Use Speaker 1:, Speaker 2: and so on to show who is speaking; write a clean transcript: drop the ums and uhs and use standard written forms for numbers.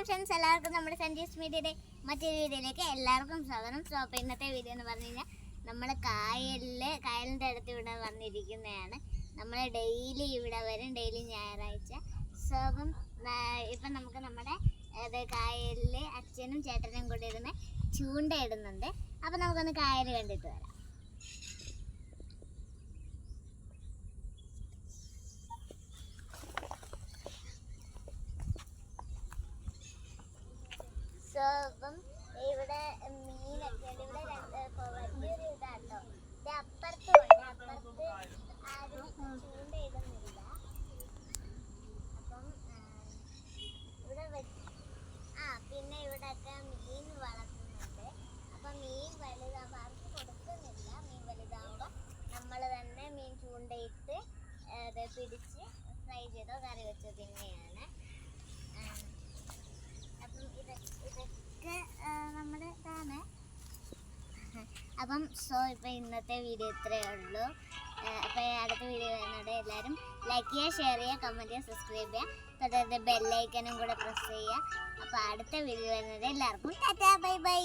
Speaker 1: Friends, എല്ലാവർക്കും നമ്മുടെ സഞ്ജീസ് മീഡിയയുടെ മറ്റൊരു വീഡിയോയിലേക്ക് എല്ലാവർക്കും സ്വാഗതം. സോ അപ്പോൾ ഇന്നത്തെ വീഡിയോ എന്ന് പറഞ്ഞു കഴിഞ്ഞാൽ നമ്മൾ കായലിൻ്റെ അടുത്ത് ഇവിടെ വന്നിരിക്കുന്നതാണ്. നമ്മൾ ഡെയിലി ഇവിടെ വരും, ഡെയിലി ഞായറാഴ്ച. സോ ഇപ്പം നമുക്ക് നമ്മുടെ കായലിൽ അച്ഛനും ചേട്ടനും കൂടെ ഇരുന്ന് ചൂണ്ടയിടുന്നുണ്ട്. അപ്പം നമുക്കൊന്ന് കായൽ കണ്ടിട്ട് വരാം. സോ ഇപ്പം ഇവിടെ മീനൊക്കെ ഉണ്ട്. ഇവിടെ വലിയൊരു ഇതാട്ടോ. ഇത് അപ്പുറത്തും ഉണ്ട്. അപ്പുറത്ത് ആരും ചൂണ്ടയിടുന്നില്ല. അപ്പം ഇവിടെ പിന്നെ ഇവിടെയൊക്കെ മീൻ വളർത്തുന്നുണ്ട്. അപ്പം മീൻ വലുതാകുമ്പോൾ ആർക്ക് കൊടുക്കുന്നില്ല. മീൻ വലുതാകുമ്പോൾ നമ്മൾ തന്നെ മീൻ ചൂണ്ടയിട്ട് പിടിച്ച് ഫ്രൈ ചെയ്തോ കറി വെച്ചോ തിന്നെയാണ്. ഇതൊക്കെ നമ്മുടെ ഇതാണ്. അപ്പം സോ ഇപ്പം ഇന്നത്തെ വീഡിയോ ഇത്രയേ ഉള്ളൂ. അപ്പോൾ അടുത്ത വീഡിയോ വരുന്നത് എല്ലാവരും ലൈക്ക് ചെയ്യുക, ഷെയർ ചെയ്യുക, കമൻറ്റ് ചെയ്യുക, സബ്സ്ക്രൈബ് ചെയ്യുക, തൊട്ടടുത്ത് ബെല്ലൈക്കനും കൂടെ പ്രസ് ചെയ്യുക. അപ്പോൾ അടുത്ത വീഡിയോ വരുന്നത് എല്ലാവർക്കും ടാറ്റാ, ബൈ ബൈ.